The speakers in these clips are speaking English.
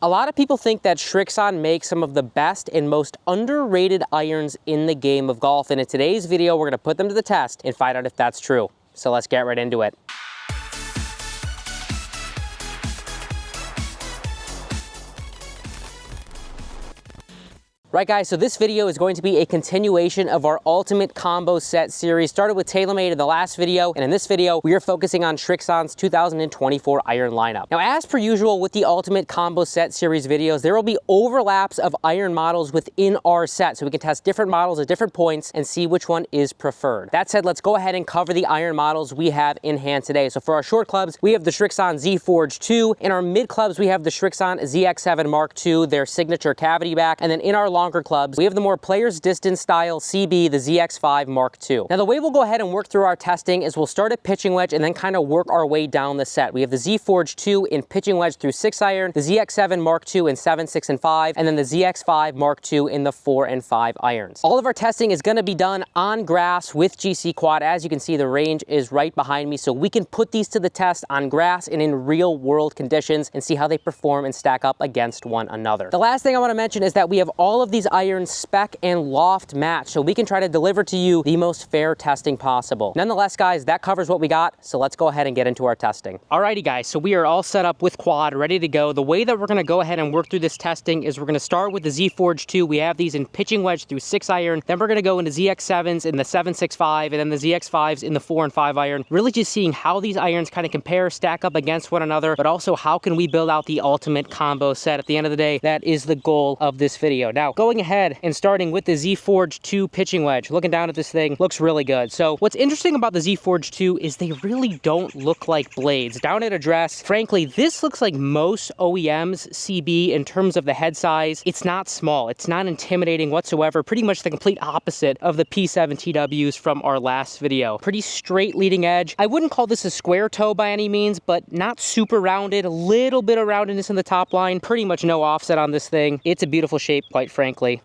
A lot of people think that Srixon makes some of the best and most underrated irons in the game of golf, and in today's video, we're gonna put them to the test and find out if that's true. So let's get right into it. Right guys, so this video is going to be a continuation of our Ultimate Combo Set series. Started with TaylorMade in the last video, and in this video, we are focusing on Srixon's 2024 iron lineup. Now, as per usual with the Ultimate Combo Set series videos, there will be overlaps of iron models within our set, so we can test different models at different points and see which one is preferred. That said, let's go ahead and cover the iron models we have in hand today. So for our short clubs, we have the Srixon Z Forge 2. In our mid clubs, we have the Srixon ZX7 MKII, their signature cavity back, and then in our longer clubs, we have the more player's distance style CB, the ZX5 MKII. Now the way we'll go ahead and work through our testing is we'll start at pitching wedge and then kind of work our way down the set. We have the Z Forge 2 in pitching wedge through 6 iron, the ZX7 MKII in 7, 6, and 5, and then the ZX5 MKII in the 4 and 5 irons. All of our testing is going to be done on grass with GC Quad. As you can see, the range is right behind me, so we can put these to the test on grass and in real world conditions and see how they perform and stack up against one another. The last thing I want to mention is that we have all of these irons spec and loft match, so we can try to deliver to you the most fair testing possible. Nonetheless, guys, that covers what we got, so let's go ahead and get into our testing. Alrighty guys, so we are all set up with Quad, ready to go. The way that we're gonna go ahead and work through this testing is we're gonna start with the Z Forge 2. We have these in pitching wedge through 6 iron, then we're gonna go into ZX7s in the 7, 6, 5, and then the ZX5s in the 4 and 5 iron. Really just seeing how these irons kind of compare, stack up against one another, but also how can we build out the ultimate combo set. At the end of the day, that is the goal of this video. Now, going ahead and starting with the Z Forge 2 pitching wedge, looking down at this thing, looks really good. So what's interesting about the Z Forge 2 is they really don't look like blades. Down at address, frankly, this looks like most OEM's CB in terms of the head size. It's not small, it's not intimidating whatsoever, pretty much the complete opposite of the P7 TWs from our last video. Pretty straight leading edge. I wouldn't call this a square toe by any means, but not super rounded, a little bit of roundedness in the top line, pretty much no offset on this thing. It's a beautiful shape, quite frankly.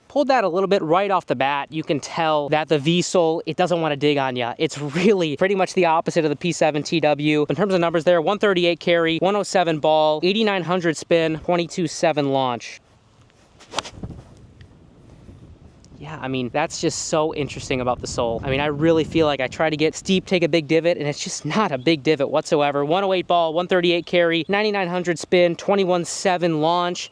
Pulled that a little bit right off the bat. You can tell that the V-sole, it doesn't want to dig on you. It's really pretty much the opposite of the P7 TW. In terms of numbers there, 138 carry, 107 ball, 8900 spin, 22.7 launch. Yeah, I mean, that's just so interesting about the sole. I mean, I really feel like I try to get steep, take a big divot, and it's just not a big divot whatsoever. 108 ball, 138 carry, 9900 spin, 21.7 launch.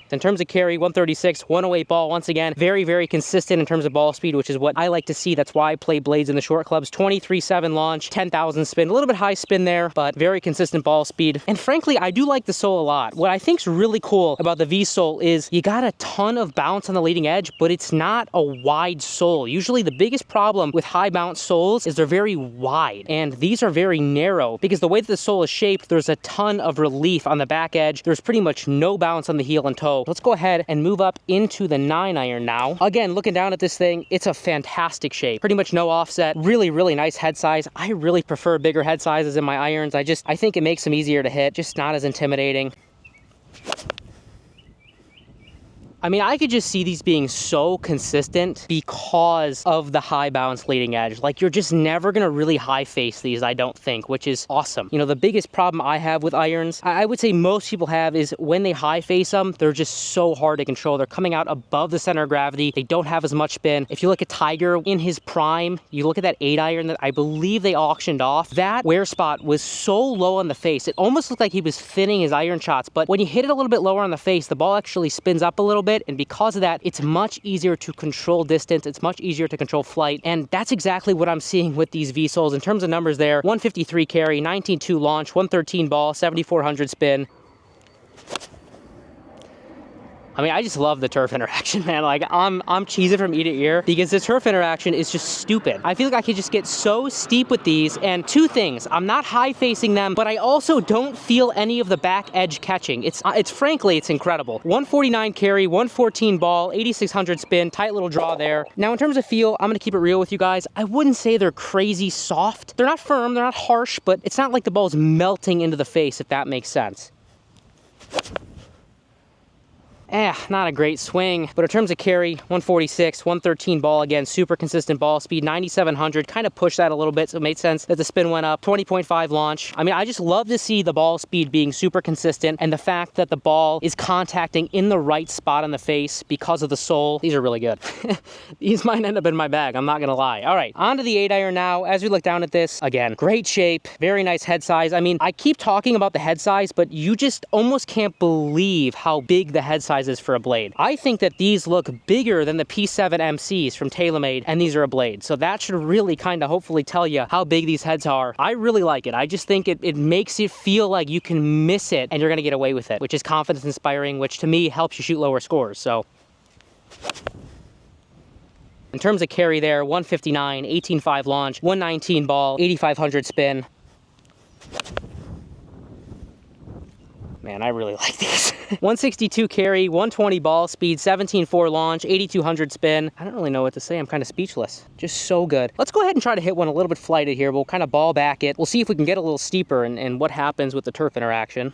In terms of carry, 136, 108 ball, once again, very, very consistent in terms of ball speed, which is what I like to see. That's why I play blades in the short clubs. 23.7 launch, 10,000 spin, a little bit high spin there, but very consistent ball speed. And frankly, I do like the sole a lot. What I think is really cool about the V-sole is you got a ton of bounce on the leading edge, but it's not a wide sole. Usually the biggest problem with high bounce soles is they're very wide, and these are very narrow because the way that the sole is shaped, there's a ton of relief on the back edge. There's pretty much no bounce on the heel and toe. Let's go ahead and move up into the 9 iron now. Again, looking down at this thing, it's a fantastic shape. Pretty much no offset. Really, really nice head size. I really prefer bigger head sizes in my irons. I think it makes them easier to hit, just not as intimidating. I mean, I could just see these being so consistent because of the high bounce leading edge. Like, you're just never gonna really high face these, I don't think, which is awesome. You know, the biggest problem I have with irons, I would say most people have, is when they high face them, they're just so hard to control. They're coming out above the center of gravity. They don't have as much spin. If you look at Tiger in his prime, you look at that 8 iron that I believe they auctioned off, that wear spot was so low on the face. It almost looked like he was thinning his iron shots, but when you hit it a little bit lower on the face, the ball actually spins up a little bit, and because of that, it's much easier to control distance, it's much easier to control flight, and that's exactly what I'm seeing with these V-soles. In terms of numbers there, 153 carry, 19.2 launch, 113 ball, 7,400 spin. I mean, I just love the turf interaction, man. Like, I'm cheesing from ear to ear because the turf interaction is just stupid. I feel like I could just get so steep with these, and two things, I'm not high facing them, but I also don't feel any of the back edge catching. It's frankly, it's incredible. 149 carry, 114 ball, 8,600 spin, tight little draw there. Now, in terms of feel, I'm gonna keep it real with you guys. I wouldn't say they're crazy soft. They're not firm, they're not harsh, but it's not like the ball's melting into the face, if that makes sense. Not a great swing, but in terms of carry, 146, 113 ball, again, super consistent ball speed, 9,700, kind of pushed that a little bit, so it made sense that the spin went up, 20.5 launch. I mean, I just love to see the ball speed being super consistent, and the fact that the ball is contacting in the right spot on the face because of the sole. These are really good. These might end up in my bag, I'm not gonna lie. All right, on to the 8-iron now. As we look down at this, again, great shape, very nice head size. I mean, I keep talking about the head size, but you just almost can't believe how big the head size is for a blade. I think that these look bigger than the P7 MCs from TaylorMade, and these are a blade. So that should really kind of hopefully tell you how big these heads are. I really like it. I just think it makes it feel like you can miss it and you're gonna get away with it, which is confidence inspiring, which to me helps you shoot lower scores. So in terms of carry there, 159, 18.5 launch, 119 ball, 8,500 spin. Man, I really like these. 162 carry, 120 ball speed, 17.4 launch, 8,200 spin. I don't really know what to say. I'm kind of speechless. Just so good. Let's go ahead and try to hit one a little bit flighted here. We'll kind of ball back it. We'll see if we can get a little steeper and what happens with the turf interaction.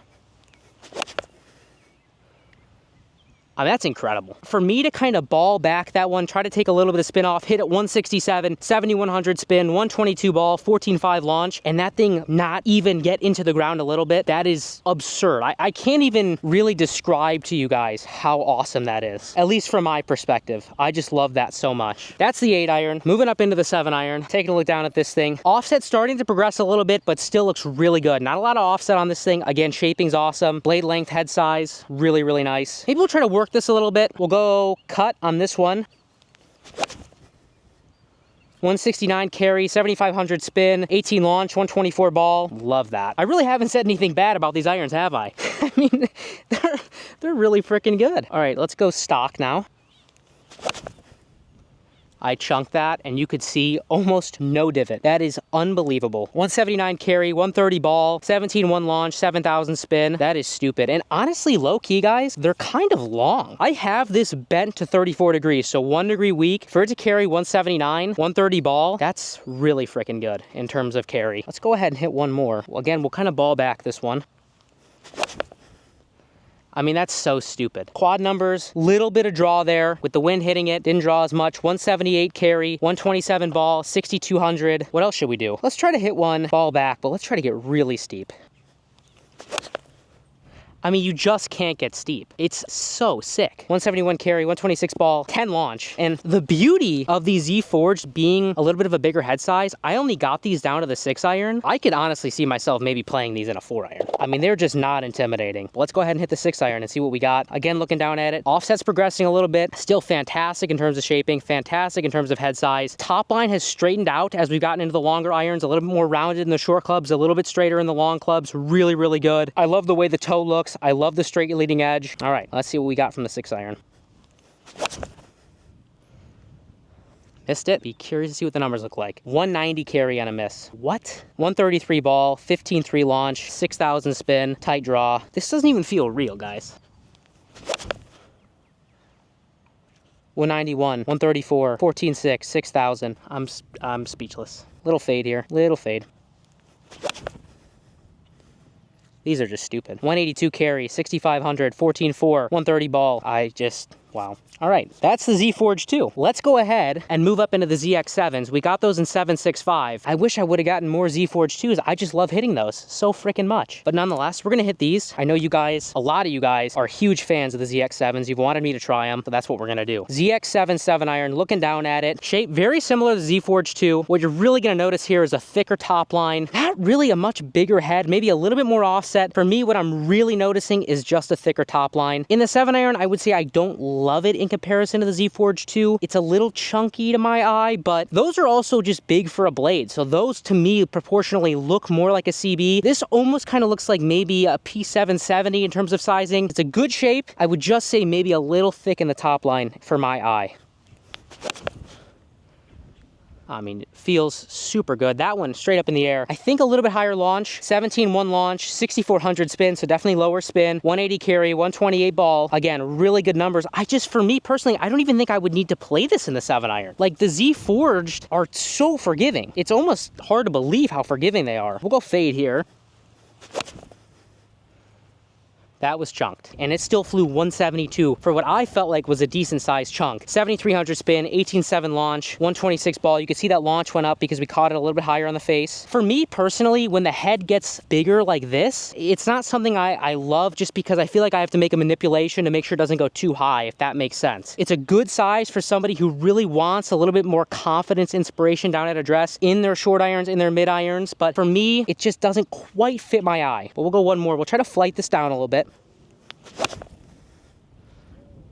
I mean, that's incredible. For me to kind of ball back that one, try to take a little bit of spin off, hit at 167, 7,100 spin, 122 ball, 14.5 launch, and that thing not even get into the ground a little bit, that is absurd. I can't even really describe to you guys how awesome that is, at least from my perspective. I just love that so much. That's the 8-iron. Moving up into the 7-iron, taking a look down at this thing. Offset starting to progress a little bit, but still looks really good. Not a lot of offset on this thing. Again, shaping's awesome. Blade length, head size, really, really nice. Maybe we'll try to work this a little bit. We'll go cut on this one. 169 carry, 7,500 spin, 18 launch, 124 ball. Love that. I really haven't said anything bad about these irons, have I? I mean, they're really freaking good. All right, let's go stock now. I chunked that and you could see almost no divot. That is unbelievable. 179 carry, 130 ball, 17.1 launch, 7,000 spin. That is stupid. And honestly, low key guys, they're kind of long. I have this bent to 34 degrees, so 1 degree weak. For it to carry 179, 130 ball, that's really freaking good in terms of carry. Let's go ahead and hit one more. Well, again, we'll kind of ball back this one. I mean, that's so stupid. Quad numbers, little bit of draw there with the wind hitting it. Didn't draw as much. 178 carry, 127 ball, 6,200. What else should we do? Let's try to hit one ball back, but let's try to get really steep. I mean, you just can't get steep. It's so sick. 171 carry, 126 ball, 10 launch. And the beauty of these Z Forged being a little bit of a bigger head size, I only got these down to the 6-iron. I could honestly see myself maybe playing these in a 4-iron. I mean, they're just not intimidating. But let's go ahead and hit the 6-iron and see what we got. Again, looking down at it, offset's progressing a little bit. Still fantastic in terms of shaping, fantastic in terms of head size. Top line has straightened out as we've gotten into the longer irons, a little bit more rounded in the short clubs, a little bit straighter in the long clubs. Really, really good. I love the way the toe looks. I love the straight leading edge. All right, let's see what we got from the 6-iron. Missed it. Be curious to see what the numbers look like. 190 carry on a miss. What? 133 ball, 15.3 launch, 6,000 spin, tight draw. This doesn't even feel real, guys. 191, 134, 14.6, 6,000. I'm speechless. Little fade here. Little fade. These are just stupid. 182 carry, 6,500, 14.4, 130 ball. Wow. All right, that's the Z Forge 2. Let's go ahead and move up into the ZX7s. We got those in 765. I wish I would have gotten more Z Forge 2s. I just love hitting those so freaking much. But nonetheless, we're gonna hit these. I know you guys, a lot of you guys, are huge fans of the ZX7s. You've wanted me to try them, so that's what we're gonna do. ZX7 7-iron, looking down at it. Shape very similar to Z Forge 2. What you're really gonna notice here is a thicker top line. Not really a much bigger head, maybe a little bit more offset. For me, what I'm really noticing is just a thicker top line. In the 7-iron, I would say I don't love it in comparison to the Z Forge 2. It's a little chunky to my eye, but those are also just big for a blade. So those to me proportionally look more like a CB. This almost kind of looks like maybe a P770 in terms of sizing. It's a good shape. I would just say maybe a little thick in the top line for my eye. I mean, it feels super good. That one straight up in the air. I think a little bit higher launch, 17.1 launch, 6,400 spin, so definitely lower spin, 180 carry, 128 ball. Again, really good numbers. For me personally, I don't even think I would need to play this in the 7-iron. Like, the Z Forged are so forgiving. It's almost hard to believe how forgiving they are. We'll go fade here. that was chunked. And it still flew 172 for what I felt like was a decent sized chunk. 7,300 spin, 18.7 launch, 126 ball. You can see that launch went up because we caught it a little bit higher on the face. For me personally, when the head gets bigger like this, it's not something I love just because I feel like I have to make a manipulation to make sure it doesn't go too high, if that makes sense. It's a good size for somebody who really wants a little bit more confidence, inspiration down at address in their short irons, in their mid irons, but for me, it just doesn't quite fit my eye. But we'll go one more. We'll try to flight this down a little bit.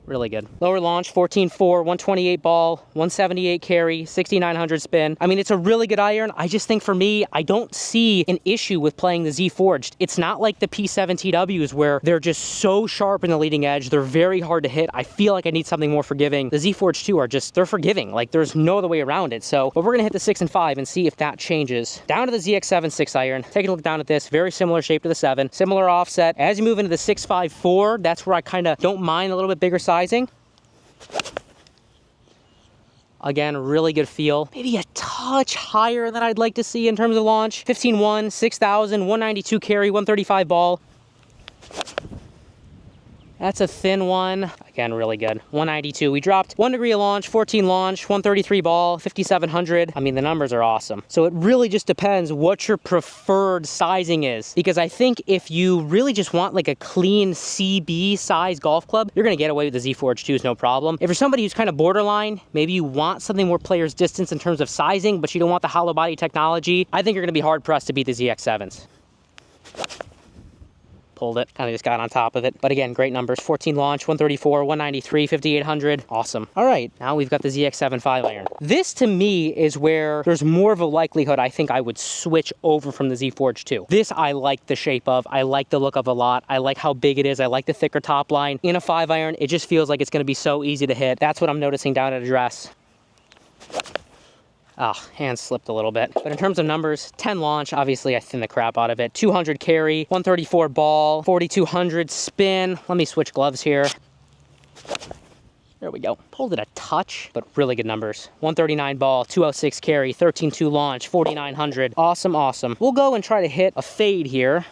Really good. Lower launch, 14.4, 128 ball, 178 carry, 6,900 spin. I mean, it's a really good iron. I just think for me, I don't see an issue with playing the Z Forged. It's not like the P7 TWs where they're just so sharp in the leading edge. They're very hard to hit. I feel like I need something more forgiving. The Z Forged 2 are just, they're forgiving. Like there's no other way around it. So, but we're gonna hit the 6 and 5 and see if that changes. Down to the ZX7 6 iron. Taking a look down at this, very similar shape to the 7, similar offset. As you move into the 6.54, that's where I kind of don't mind a little bit bigger sizing. Again, really good feel. Maybe a touch higher than I'd like to see in terms of launch. 15.1, 6,000, 192 carry, 135 ball. That's a thin one. Again, really good. 192. We dropped 1 degree of launch, 14 launch, 133 ball, 5,700. I mean, the numbers are awesome. So it really just depends what your preferred sizing is. Because I think if you really just want like a clean CB size golf club, you're gonna get away with the Z Forge 2s, no problem. If you're somebody who's kind of borderline, maybe you want something more player's distance in terms of sizing, but you don't want the hollow body technology, I think you're gonna be hard pressed to beat the ZX7s. Pulled it, kind of just got on top of it. But again, great numbers. 14 launch, 134, 193, 5,800. Awesome. All right, now we've got the ZX7 5 iron. This to me is where there's more of a likelihood I think I would switch over from the Z Forge 2. This I like the shape of, I like the look of a lot. I like how big it is. I like the thicker top line. In a 5 iron, it just feels like it's gonna be so easy to hit. That's what I'm noticing down at address. Ah, hand slipped a little bit. But in terms of numbers, 10 launch, obviously I thinned the crap out of it. 200 carry, 134 ball, 4,200 spin. Let me switch gloves here. There we go. Pulled it a touch, but really good numbers. 139 ball, 206 carry, 13.2 launch, 4,900. Awesome, awesome. We'll go and try to hit a fade here.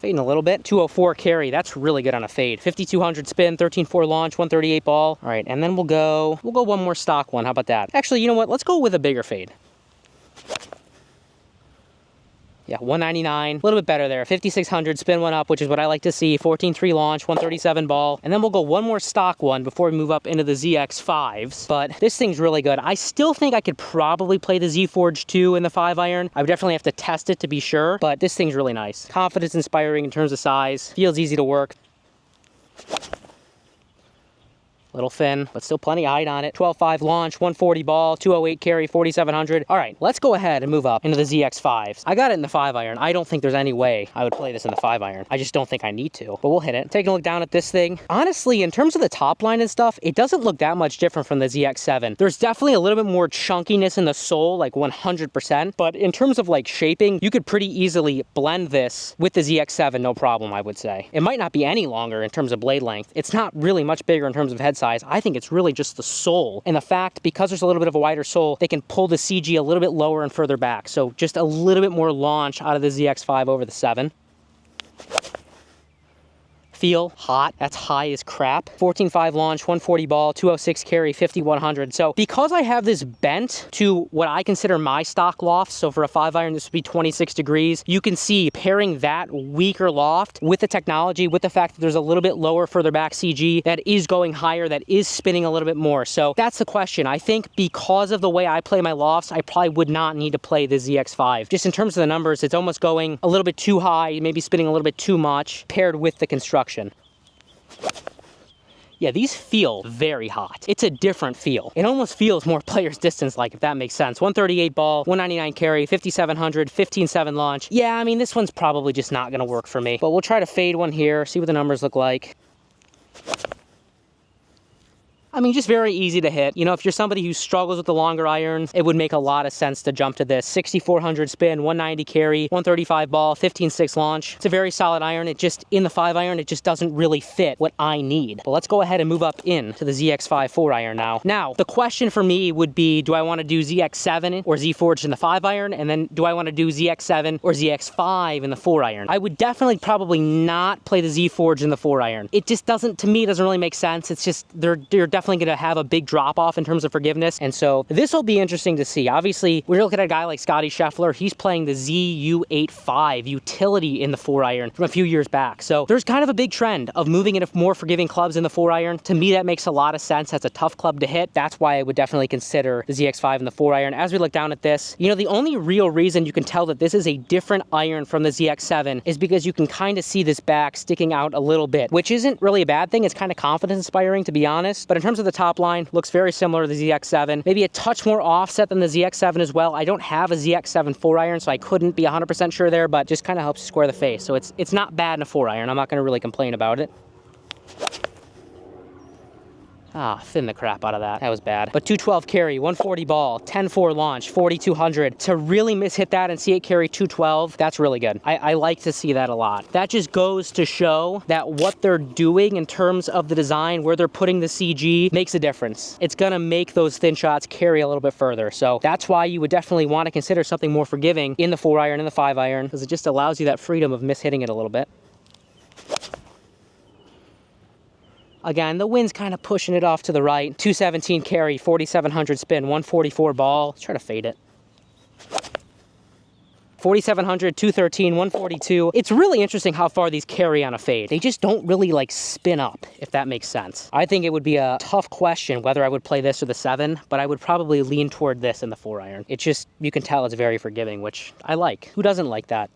Fading a little bit. 204 carry, that's really good on a fade. 5,200 spin, 13.4 launch, 138 ball. All right, and then we'll go one more stock one. How about that? Actually, you know what? Let's go with a bigger fade. Yeah, 199, a little bit better there. 5,600, spin one up, which is what I like to see. 14.3 launch, 137 ball. And then we'll go one more stock one before we move up into the ZX5s. But this thing's really good. I still think I could probably play the Z Forge 2 in the 5 iron. I would definitely have to test it to be sure, but this thing's really nice. Confidence inspiring in terms of size. Feels easy to work. Little thin, but still plenty of height on it. 12.5 launch, 140 ball, 208 carry, 4,700. All right, let's go ahead and move up into the ZX5s. I got it in the 5 iron. I don't think there's any way I would play this in the 5 iron. I just don't think I need to, but we'll hit it. Taking a look down at this thing. Honestly, in terms of the top line and stuff, it doesn't look that much different from the ZX7. There's definitely a little bit more chunkiness in the sole, like 100%, but in terms of like shaping, you could pretty easily blend this with the ZX7, no problem, I would say. It might not be any longer in terms of blade length. It's not really much bigger in terms of head size. I think it's really just the sole and the fact because there's a little bit of a wider sole, they can pull the CG a little bit lower and further back. So just a little bit more launch out of the ZX5 over the 7. Feel hot, that's high as crap. 14.5 launch, 140 ball, 206 carry, 5,100. So because I have this bent to what I consider my stock loft, so for a 5 iron this would be 26 degrees, you can see pairing that weaker loft with the technology, with the fact that there's a little bit lower further back CG that is going higher, that is spinning a little bit more. So that's the question. I think because of the way I play my lofts, I probably would not need to play the ZX5. Just in terms of the numbers, it's almost going a little bit too high, maybe spinning a little bit too much paired with the construction. Yeah, these feel very hot. It's a different feel. It almost feels more player's distance like, if that makes sense. 138 ball, 199 carry, 5,700, 15.7 launch. Yeah, I mean, this one's probably just not gonna work for me, but we'll try to fade one here, see what the numbers look like. I mean, just very easy to hit. You know, if you're somebody who struggles with the longer irons, it would make a lot of sense to jump to this. 6,400 spin, 190 carry, 135 ball, 15.6 launch. It's a very solid iron. It just, in the 5 iron, it just doesn't really fit what I need. But let's go ahead and move up in to the ZX5 4 iron now. Now, the question for me would be, do I want to do ZX7 or Z Forged in the 5 iron? And then do I want to do ZX7 or ZX5 in the 4 iron? I would definitely probably not play the Z Forged in the 4 iron. It just doesn't, to me, doesn't really make sense. It's just, they're definitely going to have a big drop off in terms of forgiveness. And so this will be interesting to see. Obviously, when you're looking at a guy like Scotty Scheffler, he's playing the ZU85 utility in the 4 iron from a few years back. So there's kind of a big trend of moving into more forgiving clubs in the 4 iron. To me, that makes a lot of sense. That's a tough club to hit. That's why I would definitely consider the ZX5 in the 4 iron. As we look down at this, you know, the only real reason you can tell that this is a different iron from the ZX7 is because you can kind of see this back sticking out a little bit, which isn't really a bad thing. It's kind of confidence inspiring, to be honest. But in terms of the top line, looks very similar to the ZX7. Maybe a touch more offset than the ZX7 as well. I don't have a ZX7 4 iron, so I couldn't be 100% sure there, but just kind of helps square the face. So it's not bad in a 4 iron. I'm not going to really complain about it. Ah, thin the crap out of that. That was bad. But 212 carry, 140 ball, 10-4 launch, 4,200. To really mishit that and see it carry 212, that's really good. I like to see that a lot. That just goes to show that what they're doing in terms of the design, where they're putting the CG, makes a difference. It's gonna make those thin shots carry a little bit further. So that's why you would definitely want to consider something more forgiving in the 4 iron and the 5 iron, because it just allows you that freedom of mishitting it a little bit. Again, the wind's kind of pushing it off to the right. 217 carry, 4,700 spin, 144 ball. Let's try to fade it. 4,700, 213, 142. It's really interesting how far these carry on a fade. They just don't really like spin up, if that makes sense. I think it would be a tough question whether I would play this or the 7, but I would probably lean toward this in the 4 iron. It's just, you can tell it's very forgiving, which I like. Who doesn't like that?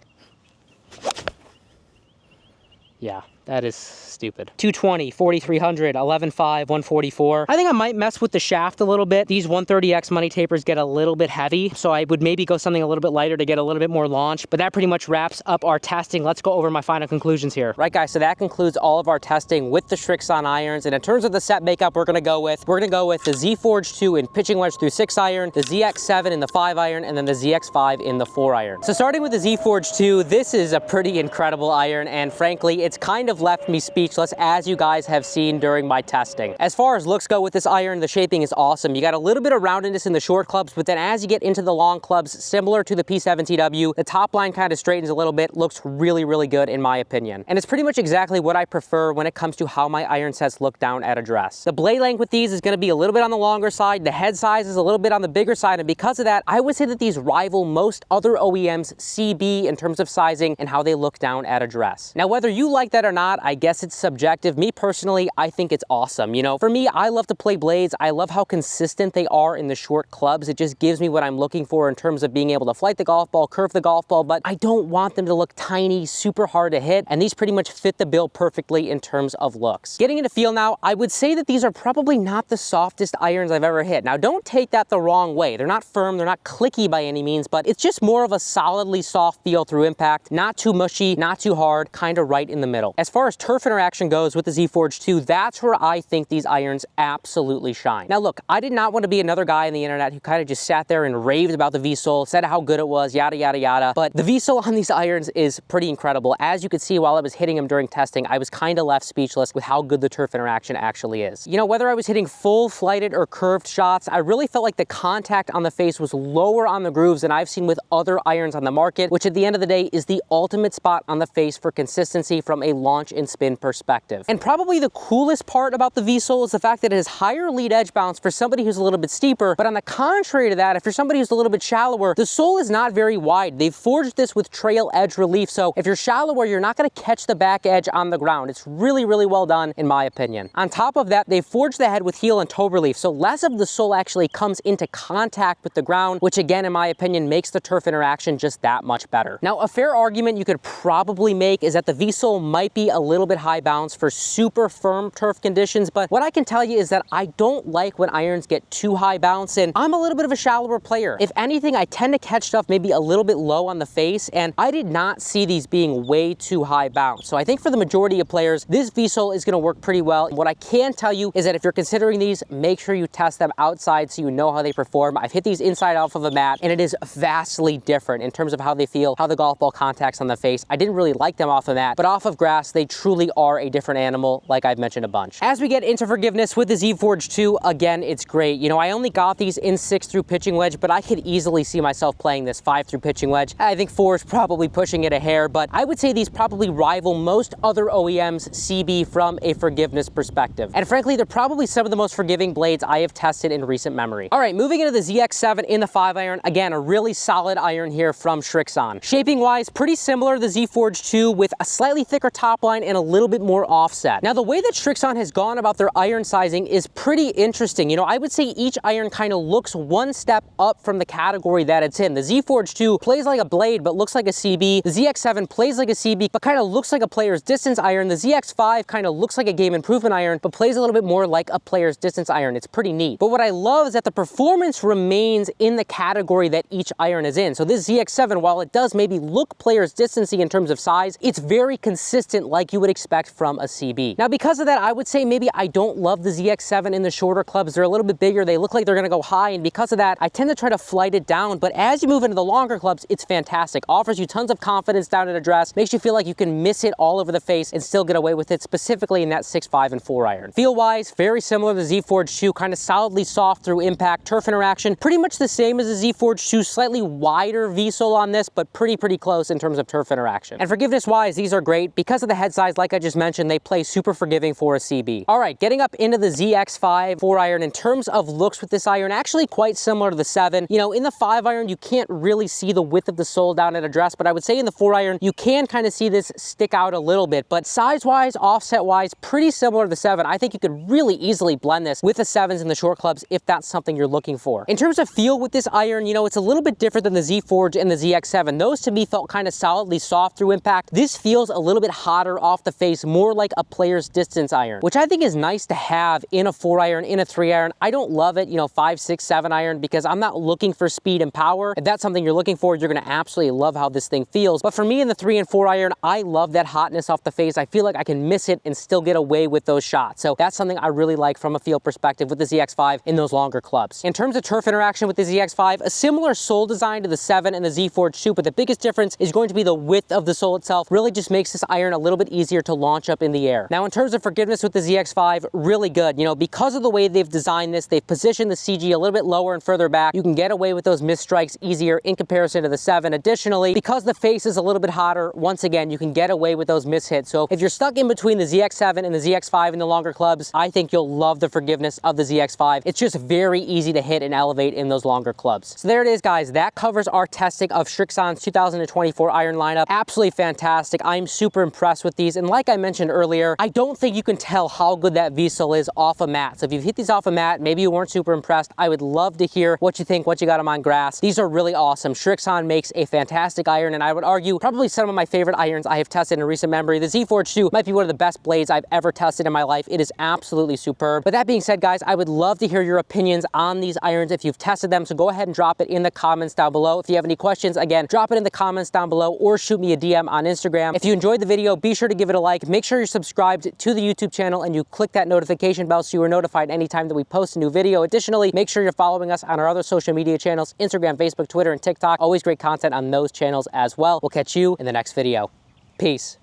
Yeah. That is stupid. 220, 4,300, 11.5, 144. I think I might mess with the shaft a little bit. These 130X money tapers get a little bit heavy, so I would maybe go something a little bit lighter to get a little bit more launch, but that pretty much wraps up our testing. Let's go over my final conclusions here. Right, guys, so that concludes all of our testing with the Srixon irons, and in terms of the set makeup we're gonna go with the Z Forge 2 in pitching wedge through 6 iron, the ZX7 in the 5 iron, and then the ZX5 in the 4 iron. So starting with the Z Forge 2, this is a pretty incredible iron, and frankly, it's kind of left me speechless, as you guys have seen during my testing. As far as looks go with this iron, the shaping is awesome. You got a little bit of roundedness in the short clubs, but then as you get into the long clubs, similar to the P7TW, the top line kind of straightens a little bit, looks really, really good in my opinion. And it's pretty much exactly what I prefer when it comes to how my iron sets look down at address. The blade length with these is going to be a little bit on the longer side, the head size is a little bit on the bigger side, and because of that, I would say that these rival most other OEMs CB in terms of sizing and how they look down at address. Now, whether you like that or not, I guess it's subjective. Me personally, I think it's awesome. You know, for me, I love to play blades. I love how consistent they are in the short clubs. It just gives me what I'm looking for in terms of being able to flight the golf ball, curve the golf ball, but I don't want them to look tiny, super hard to hit, and these pretty much fit the bill perfectly in terms of looks. Getting into feel now, I would say that these are probably not the softest irons I've ever hit. Now, don't take that the wrong way. They're not firm, they're not clicky by any means, but it's just more of a solidly soft feel through impact, not too mushy, not too hard, kind of right in the middle. As far as turf interaction goes with the Z Forge 2, that's where I think these irons absolutely shine. Now look, I did not want to be another guy on the internet who kind of just sat there and raved about the V-Sole, said how good it was, yada, yada, yada, but the V-Sole on these irons is pretty incredible. As you could see while I was hitting them during testing, I was kind of left speechless with how good the turf interaction actually is. You know, whether I was hitting full flighted or curved shots, I really felt like the contact on the face was lower on the grooves than I've seen with other irons on the market, which at the end of the day is the ultimate spot on the face for consistency from a launch and spin perspective. And probably the coolest part about the V-Sole is the fact that it has higher lead edge bounce for somebody who's a little bit steeper, but on the contrary to that, if you're somebody who's a little bit shallower, the sole is not very wide. They've forged this with trail edge relief, so if you're shallower, you're not gonna catch the back edge on the ground. It's really, really well done, in my opinion. On top of that, they've forged the head with heel and toe relief, so less of the sole actually comes into contact with the ground, which again, in my opinion, makes the turf interaction just that much better. Now, a fair argument you could probably make is that the V-Sole might be a little bit high bounce for super firm turf conditions, but what I can tell you is that I don't like when irons get too high bounce, and I'm a little bit of a shallower player. If anything, I tend to catch stuff maybe a little bit low on the face, and I did not see these being way too high bounce. So I think for the majority of players, this V-sole is gonna work pretty well. What I can tell you is that if you're considering these, make sure you test them outside so you know how they perform. I've hit these inside off of a mat, and it is vastly different in terms of how they feel, how the golf ball contacts on the face. I didn't really like them off a mat, but off of grass, they truly are a different animal, like I've mentioned a bunch. As we get into forgiveness with the Z Forge 2, again, it's great. You know, I only got these in 6 through pitching wedge, but I could easily see myself playing this 5 through pitching wedge. I think 4 is probably pushing it a hair, but I would say these probably rival most other OEMs CB from a forgiveness perspective. And frankly, they're probably some of the most forgiving blades I have tested in recent memory. All right, moving into the ZX7 in the 5 iron. Again, a really solid iron here from Srixon. Shaping wise, pretty similar to the Z Forge 2 with a slightly thicker top line and a little bit more offset. Now, the way that Srixon has gone about their iron sizing is pretty interesting. You know, I would say each iron kind of looks one step up from the category that it's in. The Z Forge 2 plays like a blade but looks like a CB. The ZX7 plays like a CB but kind of looks like a player's distance iron. The ZX5 kind of looks like a game improvement iron but plays a little bit more like a player's distance iron. It's pretty neat. But what I love is that the performance remains in the category that each iron is in. So this ZX7, while it does maybe look player's distancey in terms of size, it's very consistent like you would expect from a CB. Now, because of that, I would say maybe I don't love the ZX7 in the shorter clubs. They're a little bit bigger. They look like they're going to go high, and because of that, I tend to try to flight it down. But as you move into the longer clubs, it's fantastic. Offers you tons of confidence down at address, makes you feel like you can miss it all over the face and still get away with it, specifically in that 6, 5, and 4 iron. Feel-wise, very similar to the Z Forge 2, kind of solidly soft through impact. Turf interaction, pretty much the same as the Z Forge 2, slightly wider V-sole on this, but pretty close in terms of turf interaction. And forgiveness-wise, these are great. Because of the head size, like I just mentioned, they play super forgiving for a CB. All right, getting up into the ZX5 4 iron, in terms of looks with this iron, actually quite similar to the 7. You know, in the 5 iron, you can't really see the width of the sole down at address, but I would say in the 4 iron, you can kind of see this stick out a little bit. But size-wise, offset-wise, pretty similar to the 7. I think you could really easily blend this with the 7s in the short clubs if that's something you're looking for. In terms of feel with this iron, you know, it's a little bit different than the Z Forge and the ZX7. Those to me felt kind of solidly soft through impact. This feels a little bit hotter off the face, more like a player's distance iron, which I think is nice to have in a 4 iron, in a 3 iron. I don't love it, you know, 5, 6, 7 iron, because I'm not looking for speed and power. If that's something you're looking for, you're going to absolutely love how this thing feels. But for me in the 3 and 4 iron, I love that hotness off the face. I feel like I can miss it and still get away with those shots. So that's something I really like from a feel perspective with the ZX5 in those longer clubs. In terms of turf interaction with the ZX5, a similar sole design to the 7 and the Z Forge 2, but the biggest difference is going to be the width of the sole itself. Really just makes this iron a little bit easier to launch up in the air. Now, in terms of forgiveness with the ZX5, really good. You know, because of the way they've designed this, they've positioned the CG a little bit lower and further back. You can get away with those missed strikes easier in comparison to the 7. Additionally, because the face is a little bit hotter, once again, you can get away with those miss hits. So if you're stuck in between the ZX7 and the ZX5 in the longer clubs, I think you'll love the forgiveness of the ZX5. It's just very easy to hit and elevate in those longer clubs. So there it is, guys. That covers our testing of Srixon's 2024 iron lineup. Absolutely fantastic. I'm super impressed with these. And like I mentioned earlier, I don't think you can tell how good that V-sole is off a mat. So if you've hit these off a mat, maybe you weren't super impressed. I would love to hear what you think, what you got them on grass. These are really awesome. Srixon makes a fantastic iron, and I would argue probably some of my favorite irons I have tested in recent memory. The Z Forge 2 might be one of the best blades I've ever tested in my life. It is absolutely superb. But that being said, guys, I would love to hear your opinions on these irons if you've tested them. So go ahead and drop it in the comments down below. If you have any questions, again, drop it in the comments down below or shoot me a DM on Instagram. If you enjoyed the video, be sure to give it a like. Make sure you're subscribed to the YouTube channel and you click that notification bell so you are notified anytime that we post a new video. Additionally, make sure you're following us on our other social media channels, Instagram, Facebook, Twitter, and TikTok. Always great content on those channels as well. We'll catch you in the next video. Peace.